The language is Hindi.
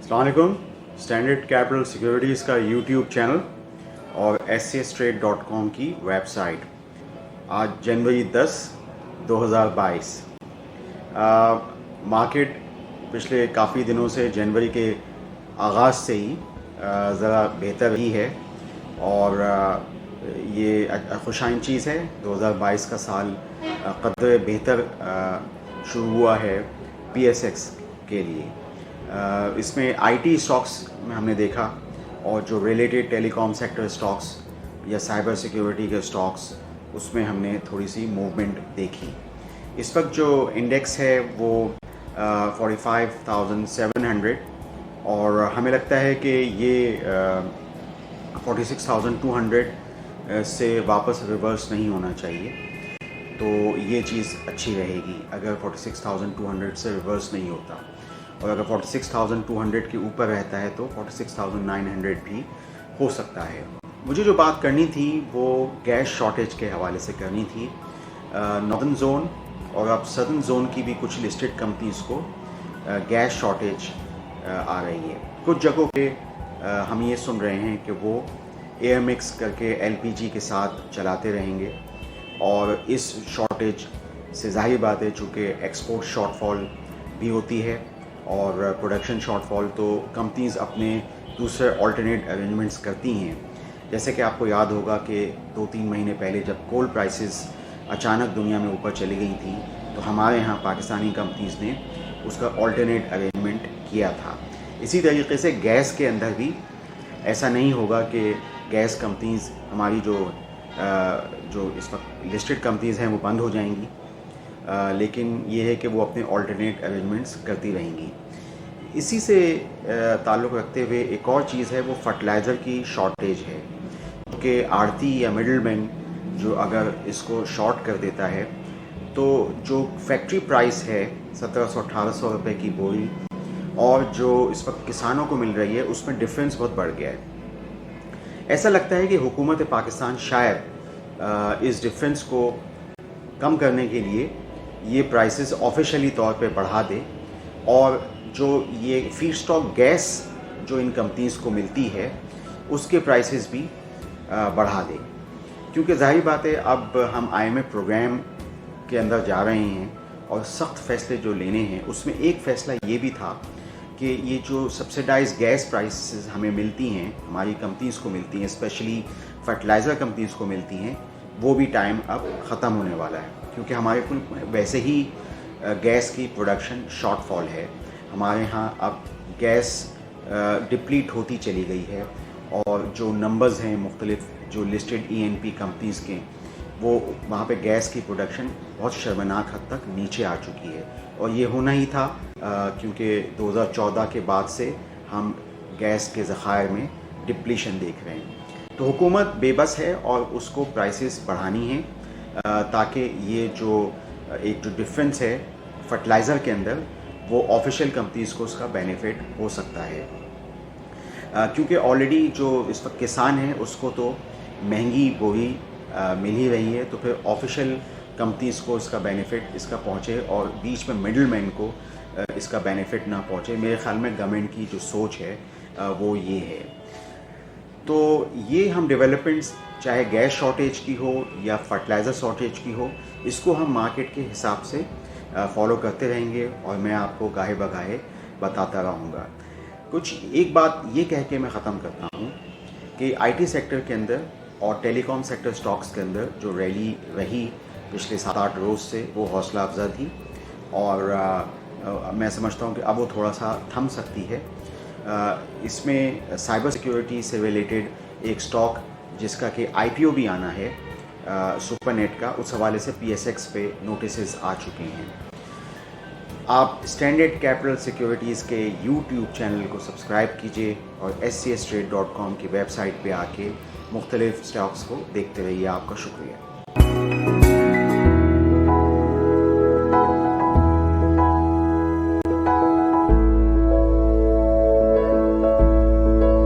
अस्सलाम वालेकुम। स्टैंडर्ड कैपिटल सिक्योरिटीज़ का यूट्यूब चैनल और scstrade.com की वेबसाइट। आज जनवरी 10, 2022। मार्केट पिछले काफ़ी दिनों से जनवरी के आगाज़ से ही ज़रा बेहतर ही है और ये खुशाइन चीज़ है। 2022 का साल कदर बेहतर शुरू हुआ है PSX के लिए। इसमें IT स्टॉक्स में हमने देखा और जो रिलेटेड टेलीकॉम सेक्टर स्टॉक्स या साइबर सिक्योरिटी के स्टॉक्स उसमें हमने थोड़ी सी मूवमेंट देखी। इस वक्त जो इंडेक्स है वो 45,700 और हमें लगता है कि ये 46,200 से वापस रिवर्स नहीं होना चाहिए, तो ये चीज़ अच्छी रहेगी अगर 46,200 से रिवर्स नहीं होता। और अगर 46,200 के ऊपर रहता है तो 46,900 भी हो सकता है। मुझे जो बात करनी थी वो गैस शॉर्टेज के हवाले से करनी थी। नॉर्दर्न जोन और अब सदर्न जोन की भी कुछ लिस्टेड कंपनीज़ को गैस शॉर्टेज आ रही है। कुछ जगहों पे हम ये सुन रहे हैं कि वो एयर मिक्स करके LPG के साथ चलाते रहेंगे और इस शॉर्टेज से जाहिर बात है चूँकि एक्सपोर्ट शॉर्टफॉल भी होती है और प्रोडक्शन शॉर्टफॉल, तो कंपनीज़ अपने दूसरे अल्टरनेट अरेंजमेंट्स करती हैं। जैसे कि आपको याद होगा कि 2-3 महीने पहले जब कोल प्राइसेस अचानक दुनिया में ऊपर चली गई थी तो हमारे यहाँ पाकिस्तानी कंपनीज़ ने उसका अल्टरनेट अरेंजमेंट किया था। इसी तरीके से गैस के अंदर भी ऐसा नहीं होगा कि गैस कंपनीज़ हमारी जो इस वक्त लिस्टेड कंपनीज़ हैं वो बंद हो जाएंगी, लेकिन ये है कि वो अपने अल्टरनेट अरेंजमेंट्स करती रहेंगी। इसी से ताल्लुक़ रखते हुए एक और चीज़ है वो फर्टिलाइज़र की शॉर्टेज है, क्योंकि आड़ती या मिडलमैन जो अगर इसको शॉर्ट कर देता है तो जो फैक्ट्री प्राइस है 1700-1800 रुपये की बोरी और जो इस वक्त किसानों को मिल रही है उसमें डिफरेंस बहुत बढ़ गया है। ऐसा लगता है कि हुकूमत पाकिस्तान शायद इस डिफरेंस को कम करने के लिए ये प्राइसेस ऑफिशियली तौर पे बढ़ा दे और जो ये फीड स्टॉक गैस जो इन कंपनीज़ को मिलती है उसके प्राइसेस भी बढ़ा दे, क्योंकि जाहिर बात है अब हम IMF प्रोग्राम के अंदर जा रहे हैं और सख्त फैसले जो लेने हैं उसमें एक फ़ैसला ये भी था कि ये जो सब्सिडाइज गैस प्राइसेस हमें मिलती हैं, हमारी कंपनीज़ को मिलती हैं, स्पेशली फर्टिलाइज़र कंपनीज़ को मिलती हैं, वो भी टाइम अब ख़त्म होने वाला है, क्योंकि हमारे कुल वैसे ही गैस की प्रोडक्शन शॉर्टफॉल है। हमारे यहाँ अब गैस डिप्लीट होती चली गई है और जो नंबर्स हैं मुख्तलिफ जो लिस्टेड ENP कंपनीज़ के, वो वहाँ पे गैस की प्रोडक्शन बहुत शर्मनाक हद तक नीचे आ चुकी है और ये होना ही था क्योंकि 2014 के बाद से हम गैस के ज़खायर में डिप्लीशन देख रहे हैं। तो हुकूमत बेबस है और उसको प्राइसेस बढ़ानी है ताकि ये जो एक जो डिफरेंस है फर्टिलाइज़र के अंदर वो ऑफिशियल कंपनीज़ को उसका बेनिफिट हो सकता है, क्योंकि ऑलरेडी जो इस वक्त किसान है उसको तो महंगी बोरी मिल ही रही है, तो फिर ऑफिशियल कंपनीज़ को इसका बेनिफिट इसका पहुँचे और बीच में मिडलमैन को इसका बेनिफिट ना पहुँचे। मेरे ख़्याल में गवर्नमेंट की जो सोच है वो ये है। तो ये हम डेवलपमेंट्स चाहे गैस शॉर्टेज की हो या फर्टिलाइज़र शॉर्टेज की हो, इसको हम मार्केट के हिसाब से फॉलो करते रहेंगे और मैं आपको गाहे बगाहे बताता रहूँगा। एक बात ये कह के मैं ख़त्म करता हूँ कि IT सेक्टर के अंदर और टेलीकॉम सेक्टर स्टॉक्स के अंदर जो रैली रही पिछले 7-8 रोज़ से वो हौसला अफजा थी और मैं समझता हूँ कि अब वो थोड़ा सा थम सकती है। इसमें साइबर सिक्योरिटी से रिलेटेड एक स्टॉक जिसका कि IPO भी आना है सुपरनेट का, उस हवाले से PSX पे नोटिसेस आ चुके हैं। आप स्टैंडर्ड कैपिटल सिक्योरिटीज़ के YouTube चैनल को सब्सक्राइब कीजिए और scstrade.com की वेबसाइट पे आके मुख्तलिफ स्टॉक्स को देखते रहिए। आपका शुक्रिया।